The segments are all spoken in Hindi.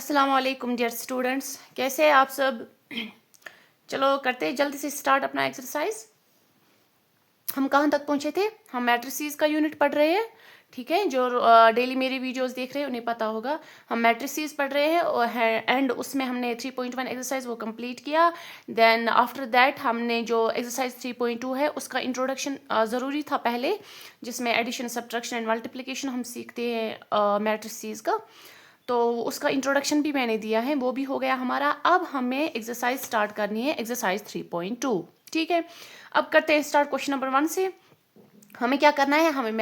अस्सलाम वालेकुम डियर स्टूडेंट्स, कैसे हैं आप सब। चलो करते हैं जल्दी से स्टार्ट अपना एक्सरसाइज। हम कहाँ तक पहुँचे थे? हम मैट्रिसेस का यूनिट पढ़ रहे हैं। ठीक है, जो डेली मेरी वीडियोस देख रहे हैं उन्हें पता होगा। हम मैट्रिसेस पढ़ रहे हैं और एंड उसमें हमने 3.1 एक्सरसाइज वो कंप्लीट किया। देन आफ्टर दैट हमने जो एक्सरसाइज 3.2 है उसका इंट्रोडक्शन ज़रूरी था पहले, जिसमें एडिशन, सब्ट्रैक्शन एंड मल्टीप्लिकेशन हम सीखते हैं मैट्रिसेस का। तो उसका इंट्रोडक्शन भी मैंने दिया है, वो भी हो गया हमारा। अब हमें एक्सरसाइज स्टार्ट करनी है, एक्सरसाइज 3.2। ठीक है, अब करते हैं स्टार्ट क्वेश्चन नंबर 1 से। हमें क्या करना है, हमें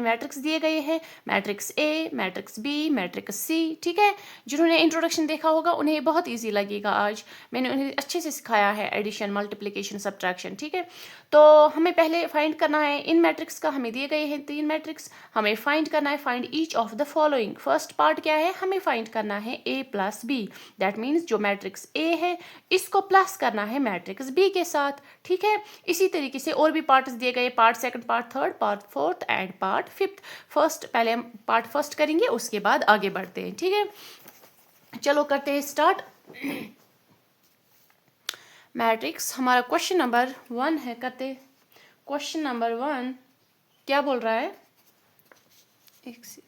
मैट्रिक्स दिए गए हैं, matrix A, matrix B, matrix C. ठीक है, जिन्होंने इंट्रोडक्शन देखा होगा उन्हें बहुत इजी लगेगा। आज मैंने उन्हें अच्छे से सिखाया है एडिशन, मल्टीप्लिकेशन, सब्ट्रैक्शन। ठीक है, तो हमें पहले फाइंड करना है इन मैट्रिक्स का। हमें दिए गए हैं 3 मैट्रिक्स, हमें फाइंड करना है, find each of the following. First part क्या है, हमें फाइंड करना है ए प्लस बी। दैट मीन्स जो मैट्रिक्स ए है इसको प्लस करना है मैट्रिक्स बी के साथ। ठीक है, इसी तरीके से और भी पार्ट्स दिए गए, part second, part third, part fourth and part fifth. First पहले हम पार्ट फर्स्ट करेंगे, उसके बाद आगे बढ़ते हैं। ठीक है, चलो करते हैं स्टार्ट। मैट्रिक्स हमारा क्वेश्चन नंबर 1 है, करते क्वेश्चन नंबर 1 क्या बोल रहा है। एक से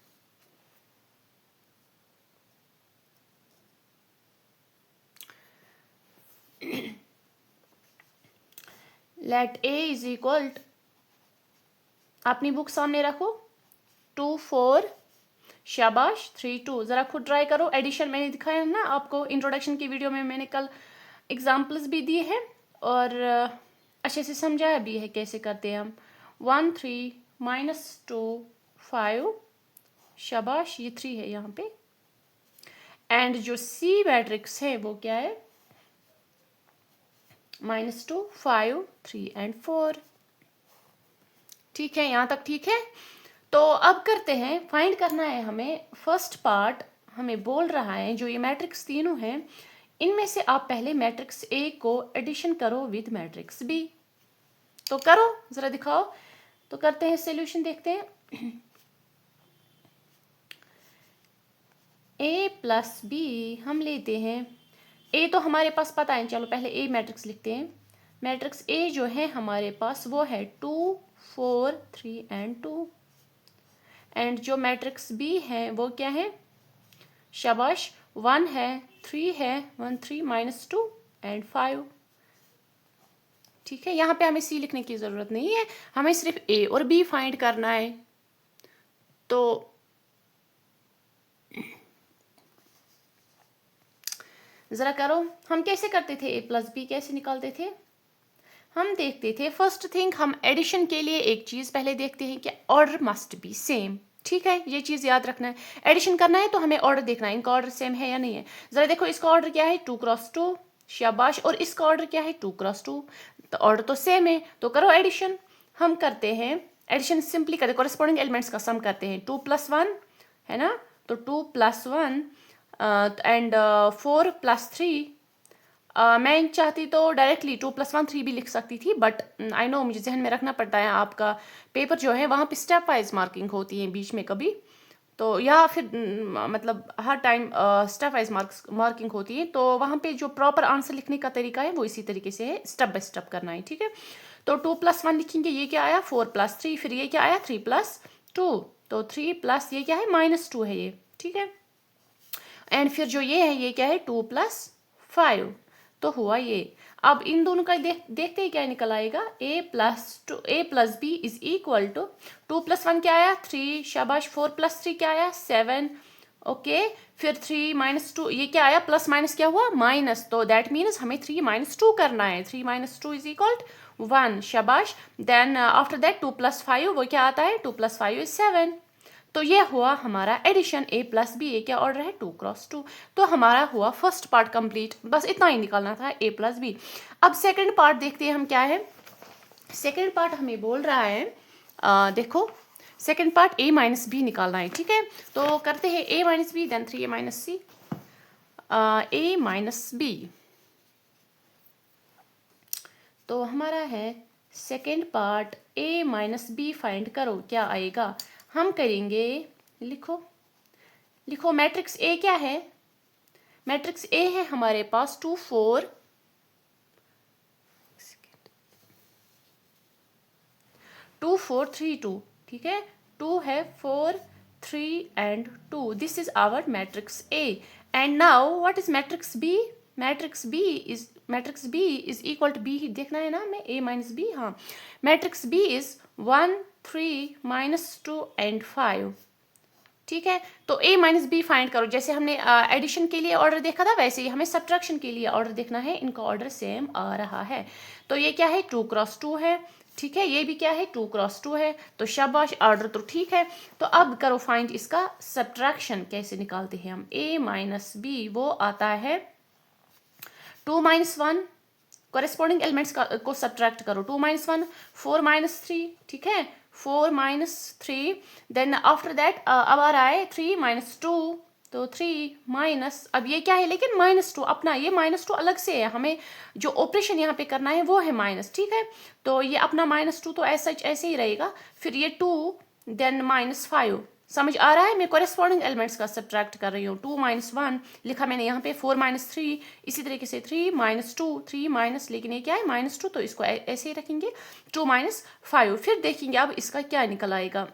लेट ए इज इक्वल, अपनी बुक सामने रखो, 2 4, शाबाश 3 2। ज़रा खुद ट्राई करो। एडिशन मैंने दिखाया है ना आपको, इंट्रोडक्शन की वीडियो में मैंने कल एग्जाम्पल्स भी दिए हैं और अच्छे से समझाया भी है कैसे करते हैं हम। 1 3 -2 5, शाबाश, ये 3 है यहाँ पे। एंड जो सी मैट्रिक्स है वो क्या है, -2 5 3 एंड 4। ठीक है, यहाँ तक ठीक है। तो अब करते हैं, फाइंड करना है हमें फर्स्ट पार्ट। हमें बोल रहा है जो ये मैट्रिक्स तीनों हैं इनमें से आप पहले मैट्रिक्स ए को एडिशन करो विद मैट्रिक्स बी। तो करो, जरा दिखाओ। तो करते हैं, सॉल्यूशन देखते हैं। ए प्लस बी हम लेते हैं। ए तो हमारे पास पता है, चलो पहले ए मैट्रिक्स लिखते हैं। मैट्रिक्स ए जो है हमारे पास वो है 2 4 3 एंड 2। एंड जो मैट्रिक्स बी है वो क्या है, शाबाश, 1 है, 3 है, 1 3 -2 एंड 5। ठीक है, यहाँ पे हमें सी लिखने की ज़रूरत नहीं है, हमें सिर्फ ए और बी फाइंड करना है। तो ज़रा करो, हम कैसे करते थे, ए प्लस बी कैसे निकालते थे। हम देखते थे, फर्स्ट थिंग हम एडिशन के लिए एक चीज़ पहले देखते हैं कि ऑर्डर मस्ट बी सेम। ठीक है, ये चीज़ याद रखना है। एडिशन करना है तो हमें ऑर्डर देखना है, इनका ऑर्डर सेम है या नहीं है। ज़रा देखो, इसका ऑर्डर क्या है, 2 क्रॉस 2, शाबाश। और इसका ऑर्डर क्या है, 2 क्रॉस 2। तो ऑर्डर तो सेम है, तो करो एडिशन। हम करते हैं एडिशन, सिंपली करते, कॉरेस्पॉन्डिंग एलिमेंट्स का सम करते हैं। 2 + 1 है ना, तो 2 + 1 एंड 4 + 3। मैं चाहती तो डायरेक्टली 2 + 1 3 भी लिख सकती थी, बट आई नो मुझे जहन में रखना पड़ता है। आपका पेपर जो है वहाँ पे स्टेप वाइज मार्किंग होती है बीच में कभी, तो या फिर मतलब हर टाइम स्टेप वाइज मार्किंग होती है। तो वहाँ पे जो प्रॉपर आंसर लिखने का तरीका है वो इसी तरीके से है, स्टेप बाय स्टेप करना है। ठीक है, तो 2 + 1 लिखेंगे, ये क्या आया, 4 + 3, फिर ये क्या आया, 3 + 2, तो 3 प्लस ये क्या है, -2 है ये। ठीक है, एंड फिर जो ये है ये क्या है, 2 + 5, तो हुआ ये। अब इन दोनों का देखते ही क्या निकल आएगा, a + b is equal to 2 + 1 क्या आया, 3, शाबाश। 4 + 3 क्या आया, 7। ओके, फिर 3 - 2 ये क्या आया, प्लस माइनस क्या हुआ, माइनस। तो दैट मीन्स हमें 3 - 2 करना है। 3 - 2 इज इक्वल 1, शाबाश। देन आफ्टर दैट 2 + 5 वो क्या आता है, 2 + 5 इज 7। तो ये हुआ हमारा एडिशन, a + b, ये क्या ऑर्डर है, 2 क्रॉस 2। तो हमारा हुआ फर्स्ट पार्ट कंप्लीट, बस इतना ही निकालना था, a + b। अब सेकंड पार्ट देखते हैं हम क्या है। सेकंड पार्ट हमें बोल रहा है, देखो सेकंड पार्ट a - b निकालना है। ठीक है, तो करते हैं a - b, then 3a - c, a - b। तो हमारा है second part, a - b find करो, क्या आएगा। हम करेंगे, लिखो लिखो, मैट्रिक्स ए क्या है, मैट्रिक्स ए है हमारे पास 2 4 2 4 3 2, ठीक है, 2 है 4 3 and 2. This is our matrix A. And now what is matrix B? Matrix B is equal to B ही देखना है ना हमें, A minus B, हाँ, matrix B is 1 3 minus 2 and 5. ठीक है, तो A माइनस बी फाइंड करो। जैसे हमने एडिशन के लिए ऑर्डर देखा था वैसे ही हमें सब्ट्रैक्शन के लिए ऑर्डर देखना है, इनका ऑर्डर सेम आ रहा है। तो ये क्या है 2 क्रॉस 2 है, ठीक है, ये भी क्या है 2 क्रॉस 2 है, तो शाबाश ऑर्डर तो ठीक है। तो अब करो फाइंड इसका सब्ट्रैक्शन, कैसे निकालते हैं हम। A माइनस बी वो आता है 2 minus 1, कॉरेस्पॉन्डिंग एलिमेंट्स को सब्ट्रैक्ट करो। 2 minus 1 4 minus 3, ठीक है, 4 minus 3, देन आफ्टर दैट अब आ रहा है 3 minus 2, तो 3 माइनस, अब ये क्या है लेकिन -2 अपना, ये -2 अलग से है, हमें जो ऑपरेशन यहाँ पे करना है वो है माइनस, ठीक है, तो ये अपना -2 तो ऐसे ही रहेगा। फिर ये 2 देन -5, समझ आ रहा है, मैं कॉरेस्पॉन्डिंग एलिमेंट्स का सब्ट्रैक्ट कर रही हूँ। 2 minus 1 लिखा मैंने यहाँ पे, 4 minus 3, इसी तरीके से 3 minus 2, 3 माइनस, लेकिन ये क्या है -2 तो इसको ऐसे ही रखेंगे, 2 minus 5। फिर देखेंगे अब इसका क्या निकल आएगा।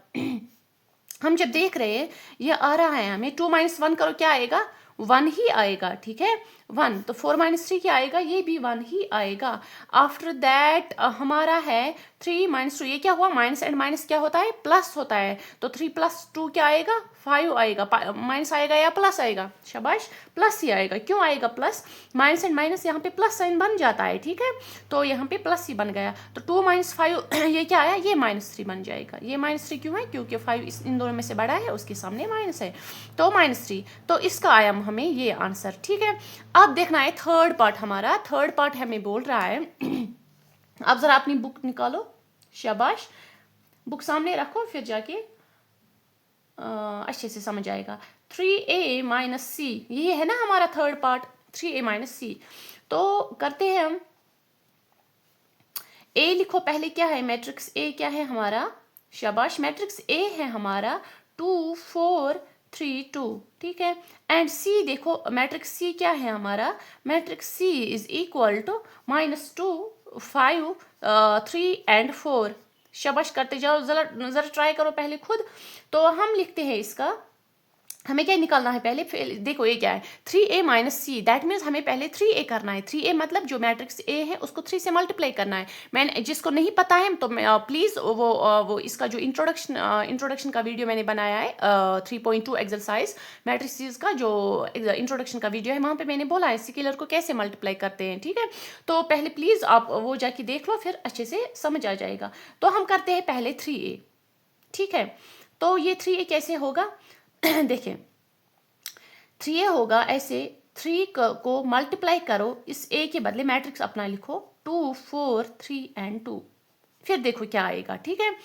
हम जब देख रहे हैं ये आ रहा है हमें 2 minus 1 करो, क्या आएगा 1 ही आएगा, ठीक है 1, तो 4 minus 3 क्या आएगा, ये भी 1 ही आएगा। आफ्टर दैट हमारा है 3 minus 2, ये क्या हुआ, माइनस एंड माइनस क्या होता है प्लस होता है, तो 3 plus 2 क्या आएगा 5 आएगा, माइनस आएगा या प्लस आएगा, शाबाश प्लस ही आएगा। क्यों आएगा प्लस, माइनस एंड माइनस यहाँ पे प्लस साइन बन जाता है, ठीक है, तो यहाँ पे प्लस ही बन गया। तो 2 minus 5 ये क्या आया, ये -3 बन जाएगा। ये -3 क्यों है, क्योंकि 5 इन दोनों में से बड़ा है, उसके सामने माइनस है, तो -3, तो इसका आया हमें ये आंसर, ठीक है। अब देखना है थर्ड पार्ट, हमारा थर्ड पार्ट हमें बोल रहा है अब जरा अपनी बुक निकालो, शाबाश, बुक सामने रखो, फिर जाके अच्छे से समझ आएगा। 3a माइनस सी, ये है ना हमारा थर्ड पार्ट, 3a माइनस सी। तो करते हैं हम, a लिखो पहले, क्या है मैट्रिक्स a क्या है हमारा, शाबाश, मैट्रिक्स a है हमारा 2 4 3 2, ठीक है, एंड c देखो मैट्रिक्स c क्या है हमारा, matrix c is equal to -2 5 3 and 4। शाबाश, करते जाओ, जरा ट्राई करो पहले खुद। तो हम लिखते हैं इसका, हमें क्या निकालना है पहले, देखो ये क्या है 3a minus C, that means हमें पहले 3a करना है। 3a मतलब जो मैट्रिक्स a है उसको 3 से मल्टीप्लाई करना है। मैंने जिसको नहीं पता है तो प्लीज़ वो इसका जो इंट्रोडक्शन का वीडियो मैंने बनाया है 3.2 एक्सरसाइज मैट्रिक्स का जो इंट्रोडक्शन का वीडियो है, वहाँ पे मैंने बोला है स्केलर को कैसे मल्टीप्लाई करते हैं, ठीक है, तो पहले प्लीज़ आप वो जाके देख लो, फिर अच्छे से समझ आ जाएगा। तो हम करते हैं पहले 3a, ठीक है, तो ये 3a कैसे होगा देखिए 3a होगा ऐसे, 3 को मल्टीप्लाई करो, इस a के बदले मैट्रिक्स अपना लिखो 2 4 3 and 2, फिर देखो क्या आएगा, ठीक है।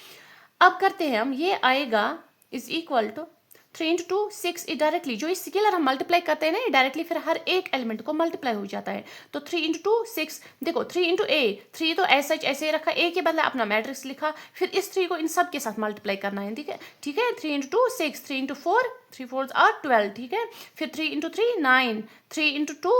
अब करते हैं हम, ये आएगा is equal to 3 into 2 6, directly जो इस स्केलर हम मल्टीप्लाई करते हैं ना, डायरेक्टली फिर हर एक एलिमेंट को मल्टीप्लाई हो जाता है। तो 3 into 2 6, देखो 3 into a, 3 तो ऐसे रखा, a के बदले अपना मैट्रिक्स लिखा, फिर इस 3 को इन सब के साथ मल्टीप्लाई करना है, ठीक है 3 into 2 6, 3 into 4 3 4s are 12, ठीक है, फिर 3 into 3 9, 3 into 2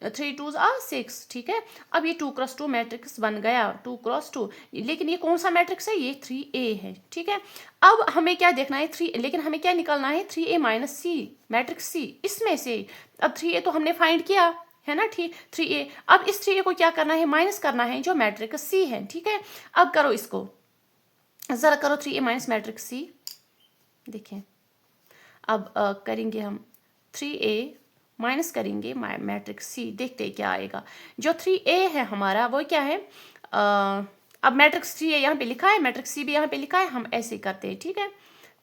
3 2s are 6, ठीक है। अब ये 2 क्रॉस 2 मैट्रिक्स बन गया, 2 क्रॉस 2, लेकिन ये कौन सा मैट्रिक्स है, ये 3a है, ठीक है। अब हमें क्या देखना है 3, लेकिन हमें क्या निकालना है 3a माइनस सी, मैट्रिक्स सी, इसमें से अब 3a तो हमने फाइंड किया है ना, ठीक 3a, अब इस 3a को क्या करना है, माइनस करना है जो मैट्रिक्स सी है, ठीक है। अब करो इसको, जरा करो 3a माइनस मैट्रिक्स सी, देखिए अब करेंगे हम 3a माइनस करेंगे मैट्रिक्स सी, देखते हैं क्या आएगा। जो 3a है हमारा वो क्या है, अब मैट्रिक्स 3a यहाँ पे लिखा है, मैट्रिक्स सी भी यहाँ पे लिखा है, हम ऐसे करते हैं, ठीक है।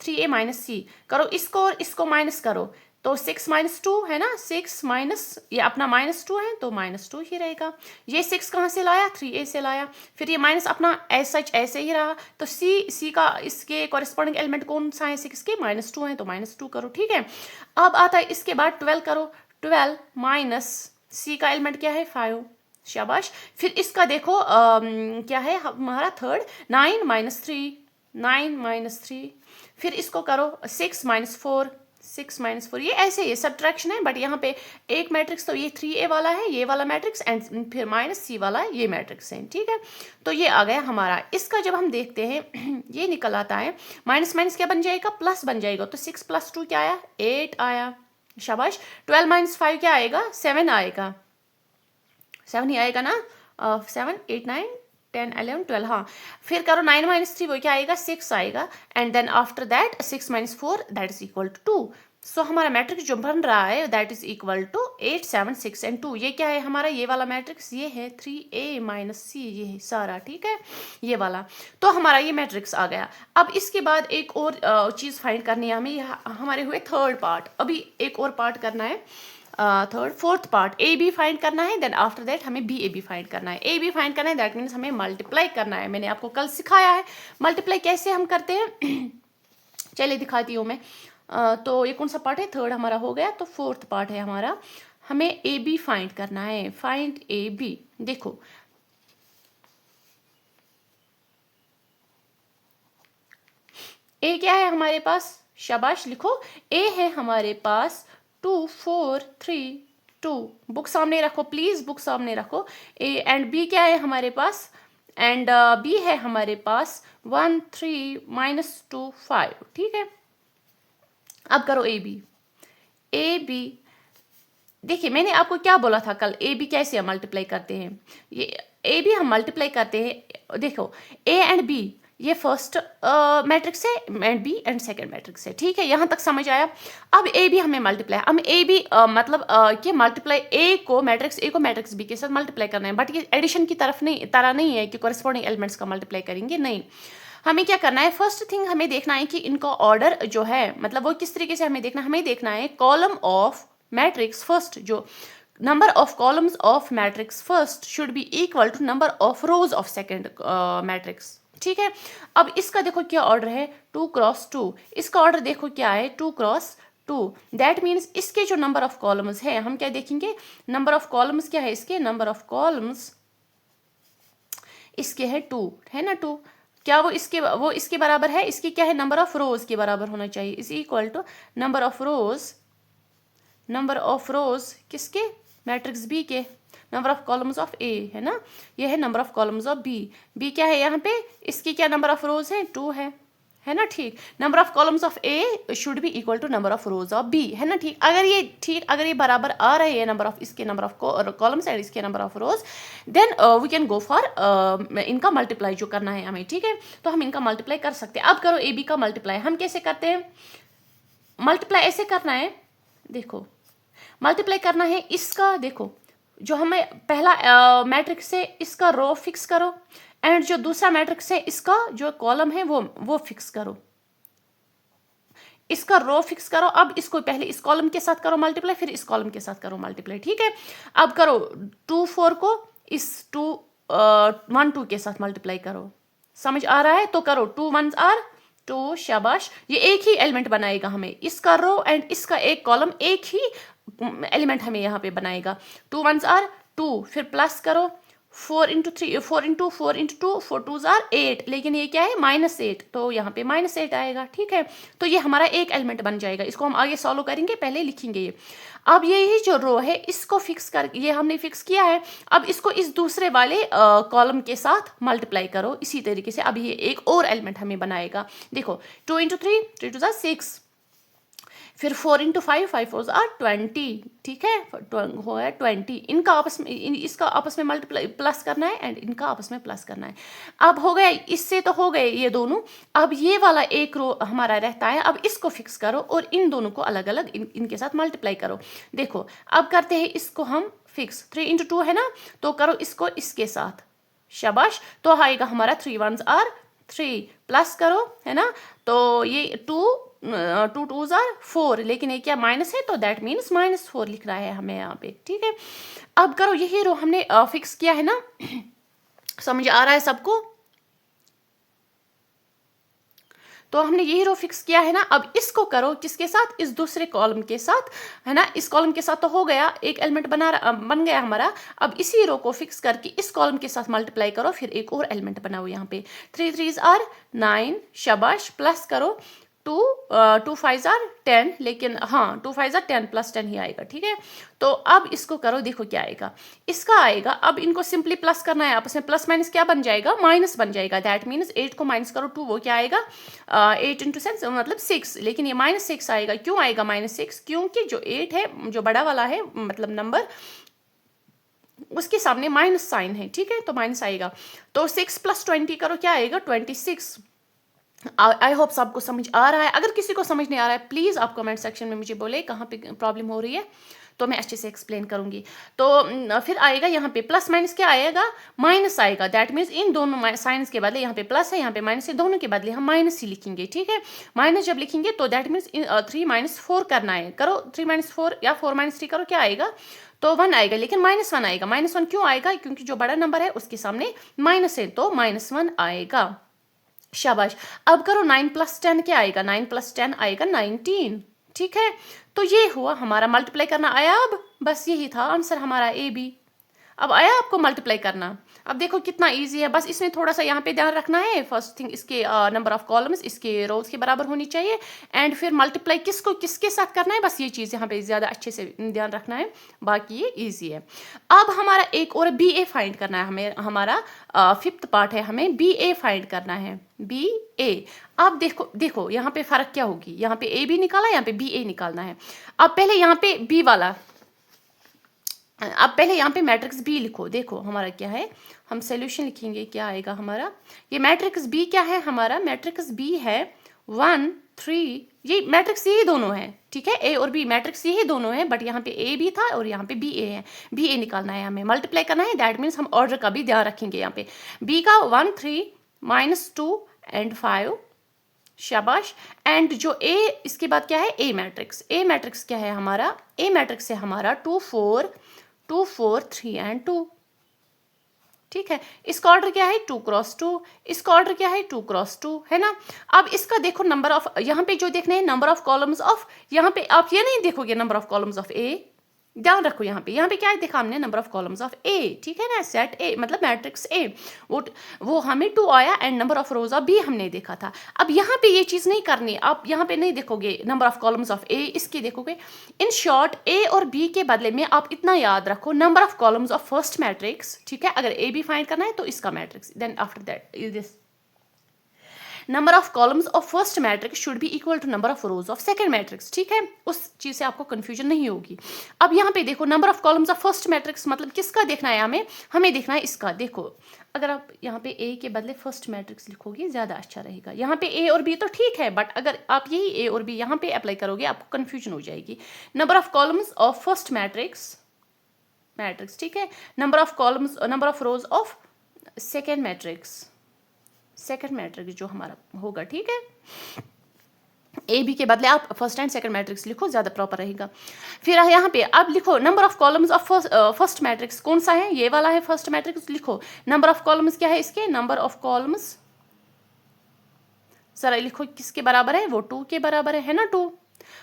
3a माइनस सी करो, इसको और इसको माइनस करो, तो 6 minus 2 है ना, 6 माइनस ये अपना -2 है तो -2 ही रहेगा। ये 6 कहाँ से लाया, 3a से लाया, फिर ये माइनस अपना ऐसे ही रहा, तो c का इसके कॉरेस्पॉन्डिंग एलिमेंट कौन सा है, 6 के -2 है तो -2 करो, ठीक है। अब आता है इसके बाद 12 करो, 12 माइनस c का एलिमेंट क्या है 5, शाबाश। फिर इसका देखो क्या है हमारा थर्ड, 9 minus 3, 9 minus 3, फिर इसको करो 6 minus 4, 6 - 4, ये ऐसे ही सब्ट्रैक्शन है, बट यहाँ पे एक मैट्रिक्स तो ये 3a वाला है, ये वाला मैट्रिक्स, एंड फिर -c वाला ये मैट्रिक्स है, ठीक है। तो ये आ गया हमारा। इसका जब हम देखते हैं ये निकल आता है, माइनस माइनस क्या बन जाएगा, प्लस बन जाएगा। तो 6 + 2 क्या आया, 8 आया, शाबाश। 12 - 5 क्या आएगा, 7 आएगा, 7 ही आएगा ना, 7 8 9 10 11 12, हाँ। फिर करो 9 - 3 वो क्या आएगा, 6 आएगा, and then after that 6 - 4 that is equal to 2। So हमारा मैट्रिक्स जो बन रहा है that is equal to 8 7 6 and 2। ये क्या है हमारा, ये वाला मैट्रिक्स, ये है 3a - c, ये है सारा, ठीक है, ये वाला। तो हमारा ये मैट्रिक्स आ गया। अब इसके बाद एक और चीज़ फाइंड करनी है हमें, हमारे हुए थर्ड पार्ट। अभी एक और पार्ट करना है, third fourth part, A B find करना है, देन आफ्टर दैट हमें बी ए बी फाइंड करना है। ए बी फाइंड करना है दैट मीन्स हमें मल्टीप्लाई करना है। मैंने आपको कल सिखाया है मल्टीप्लाई कैसे हम करते हैं। चलिए दिखाती हूँ मैं। तो ये कौन सा पार्ट है, थर्ड हमारा हो गया। तो फोर्थ पार्ट है हमारा, हमें ए बी फाइंड करना है। Find A B. देखो ए क्या है हमारे पास, शाबाश लिखो। ए है हमारे पास 2 4 3 2। बुक सामने रखो प्लीज, बुक सामने रखो। ए एंड बी क्या है हमारे पास, एंड बी है हमारे पास 1 3 -2 5, ठीक है। अब करो ए बी। ए बी देखिए मैंने आपको क्या बोला था कल, ए बी कैसे हम मल्टीप्लाई करते हैं। ये ए बी हम मल्टीप्लाई करते हैं, देखो ए एंड बी ये फर्स्ट मैट्रिक्स है and B and second matrix है, ठीक है, यहाँ तक समझ आया। अब ए बी हमें मल्टीप्लाई, हम ए बी मतलब कि मल्टीप्लाई ए को मैट्रिक्स बी के साथ मल्टीप्लाई करना है, बट ये एडिशन की तरह नहीं है कि कॉरेस्पॉन्डिंग एलिमेंट्स का मल्टीप्लाई करेंगे, नहीं। हमें क्या करना है, फर्स्ट थिंग हमें देखना है कि इनका ऑर्डर जो है मतलब वो किस तरीके से हमें देखना है कॉलम ऑफ मैट्रिक्स फर्स्ट, जो number of columns of matrix first should be equal to number of rows of second matrix, ठीक है। अब इसका देखो क्या ऑर्डर है, 2 × 2। इसका ऑर्डर देखो क्या है, 2 × 2। दैट मीन्स इसके जो नंबर ऑफ कॉलम्स है, हम क्या देखेंगे, नंबर ऑफ कॉलम्स क्या है इसके, नंबर ऑफ कॉलम्स इसके है 2, है ना 2। क्या वो इसके बराबर है, इसकी क्या है, नंबर ऑफ रोज के बराबर होना चाहिए, is equal to number of rows किसके, मैट्रिक्स बी के, number of columns of A, है ना, ये है number of columns of B. B क्या है यहाँ पे, इसकी क्या नंबर ऑफ रोज है, 2 है ना, ठीक। Number of columns of A should be equal to number of rows of B, है ना, ठीक। अगर ये बराबर आ रहे हैं नंबर ऑफ इसके नंबर ऑफ कॉलम्स एंड इसके number of rows, then we can go for इनका मल्टीप्लाई जो करना है हमें, ठीक है। तो हम इनका मल्टीप्लाई कर सकते हैं। अब करो ए बी का मल्टीप्लाई। हम कैसे करते हैं मल्टीप्लाई, ऐसे करना है, देखो मल्टीप्लाई करना है इसका, देखो जो हमें पहला मैट्रिक्स है इसका रो फिक्स करो, एंड जो दूसरा मैट्रिक्स है इसका जो कॉलम है वो फिक्स करो, इसका रो फिक्स करो। अब इसको पहले इस कॉलम के साथ करो मल्टीप्लाई, फिर इस कॉलम के साथ करो मल्टीप्लाई, ठीक है। अब करो 2 4 को इस 1 2 के साथ मल्टीप्लाई करो, समझ आ रहा है। तो करो 2 1s are 2, शाबाश। ये एक ही एलिमेंट बनाएगा हमें, इसका रो एंड इसका एक कॉलम एक ही एलिमेंट हमें यहाँ पे बनाएगा। 2 1s are 2, फिर प्लस करो 4 × 3 4 × 4 × 2 4 2s are 8, लेकिन ये क्या है -8, तो यहाँ पे -8 आएगा, ठीक है। तो ये हमारा एक एलिमेंट बन जाएगा। इसको हम आगे सॉल्व करेंगे, पहले लिखेंगे ये। अब यही जो रो है इसको फिक्स कर, ये हमने फिक्स किया है। अब इसको इस दूसरे वाले कॉलम के साथ मल्टीप्लाई करो इसी तरीके से। अब ये एक और एलिमेंट हमें बनाएगा, देखो 2 × 3 3 2s are 6, फिर 4 × 5 5 4s are 20, ठीक है, हो है 20। इनका आपस में इसका आपस में मल्टीप्लाई प्लस करना है एंड इनका आपस में प्लस करना है। अब हो गया, इससे तो हो गए ये दोनों। अब ये वाला एक रो हमारा रहता है, अब इसको फिक्स करो और इन दोनों को अलग अलग इनके साथ मल्टीप्लाई करो। देखो अब करते हैं इसको हम फिक्स, 3 × 2 है ना, तो करो इसको इसके साथ, शाबाश। तो आएगा हमारा 3 1s are 3, प्लस करो, है ना। तो ये 2 2s are 4, लेकिन ये क्या माइनस है, तो दैट मीन्स -4 लिख रहा है हमें यहाँ पे, ठीक है। अब करो यही रो हमने फिक्स किया है ना, समझ आ रहा है सबको। तो हमने यही रो फिक्स किया है ना। अब इसको करो किसके साथ, इस दूसरे कॉलम के साथ, है ना। इस कॉलम के साथ तो हो गया, एक एलिमेंट बन गया हमारा। अब इसी रो को फिक्स करके इस कॉलम के साथ मल्टीप्लाई करो, फिर एक और एलिमेंट बनाओ यहाँ पे। 3 3s are 9, शाबाश, प्लस करो टू फाइव जार 10, लेकिन हाँ 2 5 जार 10 प्लस 10 ही आएगा, ठीक है। तो अब इसको करो, देखो क्या आएगा, इसका आएगा। अब इनको सिंपली प्लस करना है आपस में, प्लस माइनस क्या बन जाएगा, माइनस बन जाएगा। दैट मीन्स 8 को माइनस करो 2, वो क्या आएगा, 8 इंटू 6 मतलब 6, लेकिन ये -6 आएगा। क्यों आएगा -6, क्योंकि जो 8 है, जो बड़ा वाला है मतलब नंबर, उसके सामने माइनस साइन है, ठीक है, तो माइनस आएगा। तो 6 + 20 करो, क्या आएगा 26। आई होप सबको समझ आ रहा है। अगर किसी को समझ नहीं आ रहा है प्लीज़ आप कमेंट सेक्शन में मुझे बोले कहाँ पे प्रॉब्लम हो रही है, तो मैं अच्छे से एक्सप्लेन करूंगी। तो फिर आएगा यहाँ पे प्लस माइनस, क्या आएगा, माइनस आएगा। दैट मीन्स इन दोनों साइंस के बदले, यहाँ पे प्लस है यहाँ पे माइनस है, दोनों के बदले हम माइनस ही लिखेंगे, ठीक है। माइनस जब लिखेंगे तो दैट मीन्स 3 - 4 करना है। करो 3 - 4 या 4 - 3 करो, क्या आएगा, तो 1 आएगा, लेकिन -1 आएगा। -1 क्यों आएगा, क्योंकि जो बड़ा नंबर है उसके सामने माइनस है, तो -1 आएगा। शाबाश। अब करो 9 + 10 क्या आएगा, 9 + 10 आएगा 19, ठीक है। तो ये हुआ हमारा, मल्टीप्लाई करना आया। अब बस यही था आंसर हमारा ए बी। अब आया आपको मल्टीप्लाई करना। अब देखो कितना इजी है, बस इसमें थोड़ा सा यहाँ पे ध्यान रखना है। फर्स्ट थिंग, इसके नंबर ऑफ कॉलम्स इसके रोज के बराबर होनी चाहिए। एंड फिर मल्टीप्लाई किसको किसके साथ करना है, बस ये चीज़ यहाँ पे ज़्यादा अच्छे से ध्यान रखना है, बाकी ये ईजी है। अब हमारा एक और बी ए फाइंड करना है हमें, हमारा 5th पार्ट है, हमें बी ए फाइंड करना है, बी ए। अब देखो यहाँ पे फर्क क्या होगी, यहाँ पे ए बी निकाला, यहाँ पे बी ए निकालना है। अब पहले यहाँ पे बी वाला, अब पहले यहाँ पे मैट्रिक्स बी लिखो। देखो हमारा क्या है, हम सोल्यूशन लिखेंगे, क्या आएगा हमारा, ये मैट्रिक्स बी क्या है, हमारा मैट्रिक्स बी है 1 3, ये मैट्रिक्स यही दोनों है, ठीक है, ए और बी मैट्रिक्स यही दोनों है, बट यहाँ पे ए बी था और यहाँ पे बी ए है। बी ए निकालना है हमें, मल्टीप्लाई करना है। दैट मीन्स हम ऑर्डर का भी ध्यान रखेंगे। यहाँ पे बी का 1 3 -2 एंड 5, शाबाश। एंड जो ए इसके बाद क्या है, ए मैट्रिक्स। ए मैट्रिक्स क्या है हमारा, ए मैट्रिक्स है हमारा 2 4 2 4 3 एंड 2, ठीक है। इसका ऑर्डर क्या है 2 × 2, इसका ऑर्डर क्या है 2 × 2, है ना। अब इसका देखो नंबर ऑफ, यहाँ पे जो देखना है नंबर ऑफ कॉलम्स ऑफ, यहाँ पे आप ये नहीं देखोगे नंबर ऑफ कॉलम्स ऑफ ए, ध्यान रखो। यहाँ पे क्या देखा हमने, नंबर ऑफ कॉलम्स ऑफ ए, ठीक है ना, सेट ए मतलब मैट्रिक्स ए, वो हमें 2 आया। And number of rows of B हमने देखा था। अब यहाँ पे ये चीज़ नहीं करनी, आप यहाँ पे नहीं देखोगे नंबर ऑफ कॉलम्स ऑफ ए, इसके देखोगे। इन शॉर्ट ए और बी के बदले में आप इतना याद रखो, number of columns of first matrix, ठीक है। अगर ए बी फाइंड करना है तो इसका matrix, then after that is this number of columns of first matrix should be equal to number of rows of second matrix, ठीक है। उस चीज से आपको कंफ्यूजन नहीं होगी। अब यहाँ पे देखो number of columns of first matrix मतलब किसका देखना है हमें देखना है इसका। देखो अगर आप यहाँ पे ए के बदले फर्स्ट मैट्रिक्स लिखोगे ज्यादा अच्छा रहेगा। यहाँ पे ए और बी तो ठीक है, बट अगर आप यही ए और बी यहाँ पे अप्लाई करोगे आपको कंफ्यूजन हो जाएगी। Number of columns of first matrix, ठीक है। Number of columns, number of rows of second matrix जो हमारा होगा, ठीक है। ए बी के बदले आप फर्स्ट एंड सेकंड मैट्रिक्स लिखो, ज्यादा प्रॉपर रहेगा। फिर यहाँ पे अब लिखो number of columns of first matrix कौन सा है, ये वाला है फर्स्ट मैट्रिक्स। लिखो नंबर ऑफ कॉलम्स क्या है इसके, नंबर ऑफ कॉलम्स जरा लिखो किसके बराबर है, वो 2 के बराबर है ना, 2।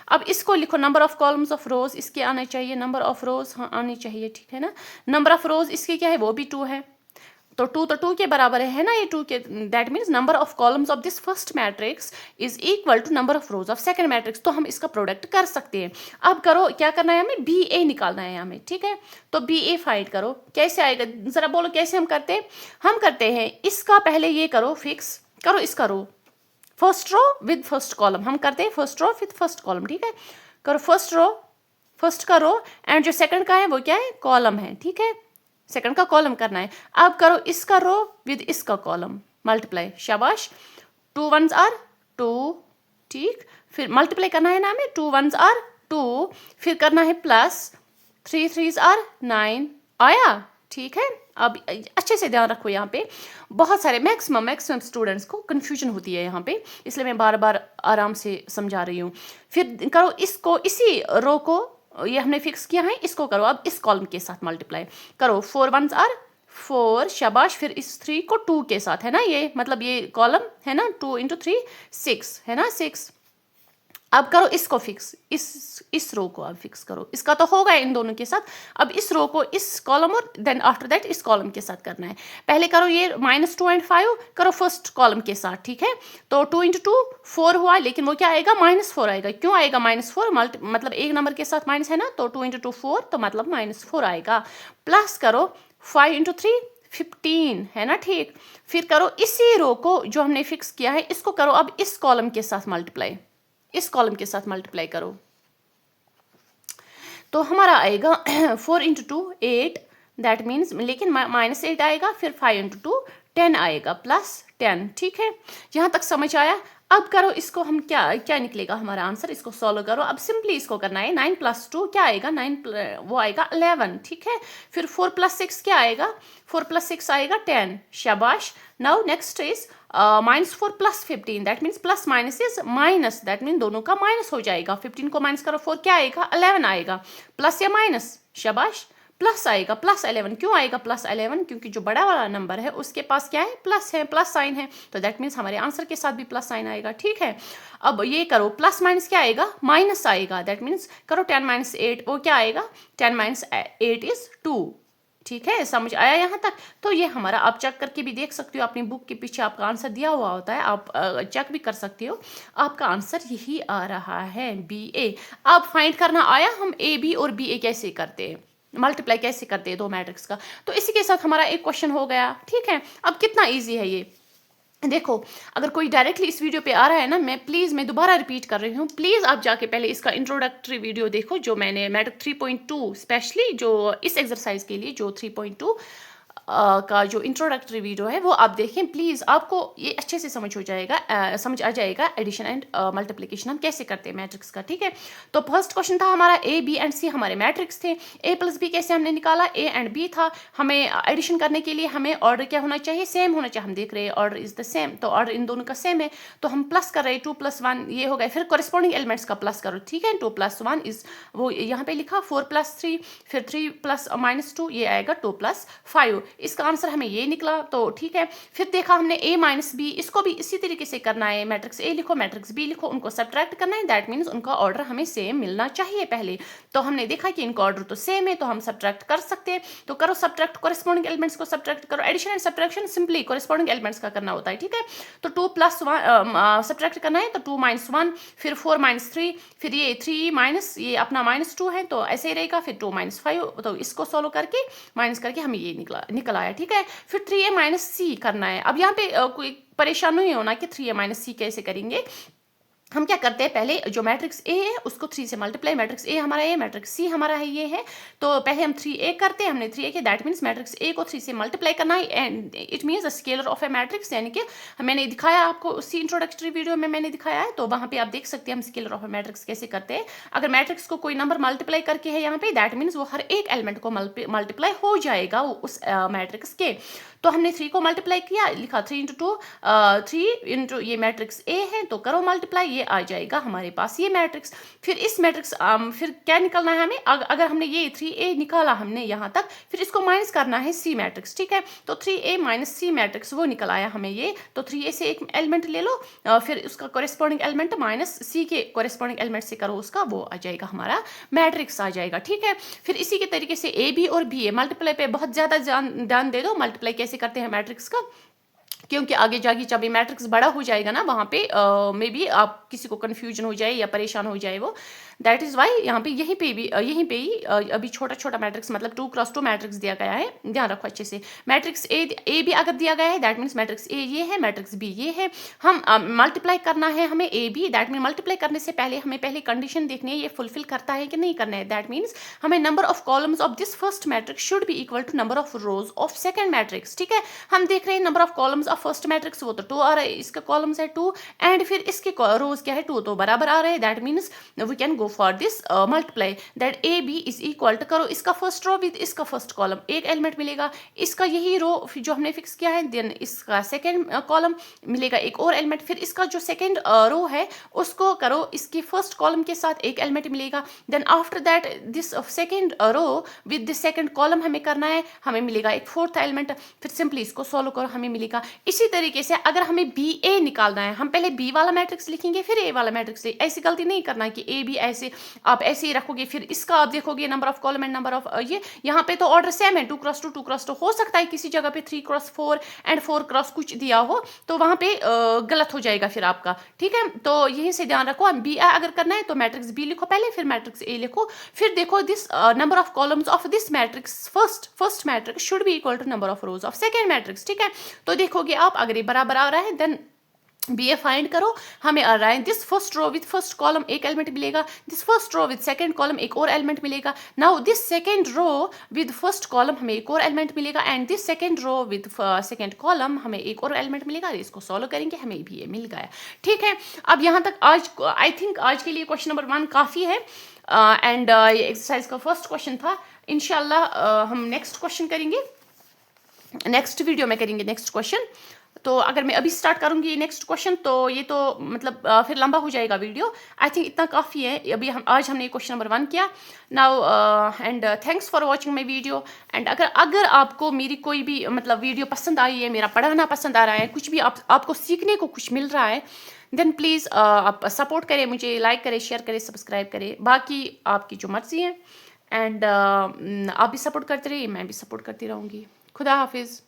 अब इसको लिखो नंबर ऑफ कॉलम्स ऑफ रोज, इसके आने चाहिए नंबर ऑफ रोज, हाँ आनी चाहिए, ठीक है ना। नंबर ऑफ रोज इसके क्या है, वो भी 2 है, तो 2 के बराबर है ना ये 2 के। That means number of columns of this first matrix is equal to number of rows of second matrix. तो हम इसका प्रोडक्ट कर सकते हैं। अब करो क्या करना है हमें, बी ए निकालना है हमें, ठीक है। तो बी ए फाइंड करो, कैसे आएगा जरा बोलो कैसे हम करते हैं। हम करते हैं इसका पहले ये करो, फिक्स करो इसका row, first row with first column. हम करते हैं first row with first column, ठीक है। करो फर्स्ट रो, फर्स्ट का रो, एंड जो सेकंड का है वो क्या है, कॉलम है, ठीक है। सेकंड का कॉलम करना है। अब करो इसका रो विद इसका कॉलम, मल्टीप्लाई, शाबाश। 2 1s are 2, ठीक। फिर मल्टीप्लाई करना है ना हमें, 2 1s are 2, फिर करना है प्लस, 3 3s are 9, आया, ठीक है। अब अच्छे से ध्यान रखो, यहाँ पे बहुत सारे मैक्सिमम स्टूडेंट्स को कंफ्यूजन होती है यहाँ पे, इसलिए मैं बार बार आराम से समझा रही हूँ। फिर करो इसको, इसी रो को ये हमने फिक्स किया है, इसको करो अब इस कॉलम के साथ मल्टीप्लाई करो। 4 1s are 4, शाबाश। फिर इस 3 को 2 के साथ, है ना, ये मतलब ये कॉलम है ना, 2 × 3 6 है ना, 6। अब करो इसको फिक्स, इस रो को अब फिक्स करो, इसका तो होगा इन दोनों के साथ। अब इस रो को इस कॉलम और देन आफ्टर दैट इस कॉलम के साथ करना है। पहले करो ये -2 and 5 करो फर्स्ट कॉलम के साथ, ठीक है। तो 2 × 2 4 हुआ, लेकिन वो क्या आएगा -4 आएगा। क्यों आएगा -4? मतलब एक नंबर के साथ माइनस है ना, तो 2 × 2 4, तो मतलब -4 आएगा। प्लस करो 5 × 3 15 है ना, ठीक। फिर करो इसी रो को जो हमने फिक्स किया है इसको करो अब इस कॉलम के साथ मल्टीप्लाई, इस कॉलम के साथ मल्टीप्लाई करो, तो हमारा आएगा 4 × 2 8, दैट मीन्स, लेकिन -8 आएगा, फिर 5 × 2 10 आएगा प्लस 10, ठीक है। यहाँ तक समझ आया? अब करो इसको, हम क्या क्या निकलेगा हमारा आंसर, इसको सॉल्व करो। अब सिंपली इसको करना है, 9 + 2 क्या आएगा, 9 वो आएगा 11, ठीक है। फिर 4 + 6 क्या आएगा, 4 + 6 आएगा 10, शाबाश। Now next is -4 + 15, that means plus minus is minus, that mean दोनों का माइनस हो जाएगा। 15 को माइनस करो 4 क्या आएगा, 11 आएगा, प्लस या माइनस, शाबाश, प्लस आएगा, +11। क्यों आएगा +11? क्योंकि जो बड़ा वाला नंबर है उसके पास क्या है, प्लस है, प्लस साइन है, तो दैट मीन्स हमारे आंसर के साथ भी प्लस साइन आएगा, ठीक है। अब ये करो प्लस माइनस क्या आएगा, माइनस आएगा, दैट मीन्स करो 10 - 8, वो क्या आएगा, 10 - 8 इज 2, ठीक है। समझ आया यहाँ तक? तो ये हमारा, आप चेक करके भी देख सकते हो, अपनी बुक के पीछे आपका आंसर दिया हुआ होता है, आप चेक भी कर सकते हो। आपका आंसर यही आ रहा है, BA। अब फाइंड करना आया हम AB और BA कैसे करते हैं, मल्टीप्लाई कैसे करते हैं दो मैट्रिक्स का। तो इसी के साथ हमारा एक क्वेश्चन हो गया, ठीक है। अब कितना ईजी है ये, देखो। अगर कोई डायरेक्टली इस वीडियो पे आ रहा है ना, मैं दोबारा रिपीट कर रही हूँ, प्लीज़ आप जाके पहले इसका इंट्रोडक्टरी वीडियो देखो, जो मैंने मैट्रिक 3.2 स्पेशली जो इस एक्सरसाइज के लिए, जो 3.2 का जो इंट्रोडक्टरी वीडियो है वो आप देखें प्लीज़, आपको ये अच्छे से समझ हो जाएगा, समझ आ जाएगा एडिशन एंड मल्टीप्लिकेशन हम कैसे करते हैं मैट्रिक्स का, ठीक है। तो फर्स्ट क्वेश्चन था हमारा, A, B एंड C हमारे मैट्रिक्स थे। A + B कैसे हमने निकाला, A एंड B था। हमें एडिशन करने के लिए हमें ऑर्डर क्या होना चाहिए, सेम होना चाहिए। हम देख रहे हैं ऑर्डर इज द सेम, तो ऑर्डर इन दोनों का सेम है, तो हम प्लस कर रहे हैं, 2 + 1 ये हो गया। फिर कॉरेस्पॉन्डिंग एलिमेंट्स का प्लस करो, ठीक है। 2 + 1 इज वो यहाँ पे लिखा, 4 + 3, फिर 3 + -2 ये आएगा 2 + 5। इसका आंसर हमें ये निकला, तो ठीक है। फिर देखा हमने A - B, इसको भी इसी तरीके से करना है, मैट्रिक्स A लिखो, मैट्रिक्स B लिखो, उनको सब्ट्रैक्ट करना है, दैट मीन्स उनका ऑर्डर हमें सेम मिलना चाहिए पहले। तो हमने देखा कि इनका ऑर्डर तो सेम है, तो हम सब्ट्रैक्ट कर सकते हैं। तो करो सब्ट्रैक्ट, कॉरेस्पॉन्डिंग एलिमेंट्स को सब्ट्रैक्ट करो। Addition and subtraction simply corresponding elements का करना होता है, ठीक है। तो 2 + 1 सब्ट्रैक्ट करना है, तो 2 - 1, फिर 4 - 3, फिर ये 3 माइनस ये अपना -2 है, तो ऐसे ही रहेगा। फिर 2 - 5, तो इसको सॉल्व करके माइनस करके हमें ये निकल आया, ठीक है। फिर 3A - C करना है। अब यहाँ पे कोई परेशान नहीं होना कि 3A - C कैसे करेंगे। हम क्या करते हैं, पहले जो मैट्रिक्स A है उसको 3 से मल्टीप्लाई, मैट्रिक्स A हमारा है, मैट्रिक्स C हमारा है, ये है। तो पहले हम 3A करते हैं, हमने 3A किया, दैट मीन्स मैट्रिक्स A को 3 से मल्टीप्लाई करना है, and it means the scalar of A matrix, यानी कि मैंने दिखाया आपको उसी इंट्रोडक्टरी वीडियो में मैंने दिखाया है, तो वहाँ पे आप देख सकते हैं हम स्केलर ऑफ ए मैट्रिक्स कैसे करते हैं। अगर मैट्रिक्स को कोई नंबर मल्टीप्लाई करके है यहाँ पे, दैट मीन्स वो हर एक एलिमेंट को मल्टीप्लाई हो जाएगा उस मैट्रिक्स के। तो हमने 3 को मल्टीप्लाई किया, लिखा 3 × 2 3 × ये मैट्रिक्स A है, तो करो मल्टीप्लाई, ये आ जाएगा हमारे पास ये मैट्रिक्स। फिर इस मैट्रिक्स फिर क्या निकलना है हमें, अगर हमने ये 3A निकाला हमने यहाँ तक, फिर इसको माइनस करना है C मैट्रिक्स, ठीक है। तो 3A - C मैट्रिक्स वो निकल आया हमें ये। तो 3A से एक एलिमेंट ले लो, फिर उसका कॉरेस्पॉन्डिंग एलिमेंट -C के कॉरेस्पॉन्डिंग एलिमेंट से करो उसका, वो आ जाएगा हमारा मैट्रिक्स आ जाएगा, ठीक है। फिर इसी के तरीके से AB और BA, मल्टीप्लाई पे बहुत ज़्यादा ध्यान दे दो, मल्टीप्लाई कैसे करते हैं मैट्रिक्स का, क्योंकि आगे जाके जब ये मैट्रिक्स बड़ा हो जाएगा ना, वहाँ पे मे बी आप किसी को कन्फ्यूजन हो जाए या परेशान हो जाए वो, दैट इज़ वाई यहाँ पे यहीं पे ही अभी छोटा छोटा मैट्रिक्स, मतलब 2 × 2 मैट्रिक्स दिया गया है, ध्यान रखो अच्छे से। मैट्रिक्स ए भी अगर दिया गया है, दैट मीन्स मैट्रिक्स A ये है, मैट्रिक्स B ये है। हम मल्टीप्लाई करना है हमें AB, दैट मीन मल्टीप्लाई करने से पहले हमें पहले कंडीशन देखनी है, ये फुलफिल करता है कि नहीं करना है। दैट मीन्स हमें number of columns of this first matrix should be equal to number of rows of second matrix, ठीक है। हम देख रहे हैं number of columns of first matrix वो तो 2 आ रहा है, इसका कॉलम्स है 2, एंड फिर इसके रोज क्या है 2, तो बराबर आ रहे हैं। That means we can go for this multiply, that AB is equal to, करो इसका फर्स्ट रो विद इसका फर्स्ट कॉलम, एक एलिमेंट मिलेगा, इसका यही रो जो हमने फिक्स किया है, देन इसका सेकेंड कॉलम मिलेगा एक और एलिमेंट, फिर इसका जो सेकेंड रो है उसको करो इसके फर्स्ट कॉलम के साथ एक एलिमेंट मिलेगा, then after that this second row with this second column हमें करना है, हमें मिलेगा एक फोर्थ एलिमेंट, फिर सिंपली इसको सॉल्व करो हमें मिलेगा। इसी तरीके से अगर हमें BA निकालना है, हम पहले B वाला मैट्रिक्स लिखेंगे, फिर ए वाला मैट्रिक्स ले। ऐसी गलती नहीं करना कि ए भी ऐसे आप ऐसे ही रखोगे, फिर इसका आप देखोगे number of column and number of ये, यहाँ पे तो ऑर्डर सेम है, 2x2 2x2। हो सकता है किसी जगह पे 3x4 एंड 4x कुछ दिया हो, तो वहाँ पे गलत हो जाएगा फिर आपका, ठीक है। तो यहीं से ध्यान रखो, बी अगर करना है तो मैट्रिक्स बी लिखो पहले, फिर मैट्रिक्स ए लिखो, फिर देखो this number of columns of this matrix first matrix should be equal to number of rows of second matrix, ठीक है। तो देखोगे आप, अगर ये बराबर आ रहा है देन बी ए फाइंड करो, हमें आ रहा है this first row with first column एक एलिमेंट मिलेगा, this first row with second column एक और एलिमेंट मिलेगा। Now this second row with first column हमें एक और एलिमेंट मिलेगा, and this second row with second column हमें एक और एलिमेंट मिलेगा। इसको सॉल्व करेंगे, हमें भी ये मिल गया, ठीक है। अब यहाँ तक आज आई थिंक आज के लिए क्वेश्चन नंबर 1 काफ़ी है, एंड ये एक्सरसाइज का फर्स्ट क्वेश्चन था। इंशाल्लाह हम नेक्स्ट क्वेश्चन करेंगे, नेक्स्ट वीडियो में करेंगे नेक्स्ट क्वेश्चन। तो अगर मैं अभी स्टार्ट करूंगी नेक्स्ट क्वेश्चन तो ये तो मतलब फिर लंबा हो जाएगा वीडियो। आई थिंक इतना काफ़ी है, अभी आज हमने क्वेश्चन नंबर 1 किया now, and thanks for watching my video. And अगर आपको मेरी कोई भी मतलब वीडियो पसंद आई है, मेरा पढ़ाना पसंद आ रहा है, कुछ भी आपको सीखने को कुछ मिल रहा है, देन प्लीज़ आप सपोर्ट करें मुझे, लाइक करें, शेयर करें, सब्सक्राइब करें, बाकी आपकी जो मर्जी है। एंड आप भी सपोर्ट करते रहिए, मैं भी सपोर्ट करती रहूँगी। खुदा हाफिज़।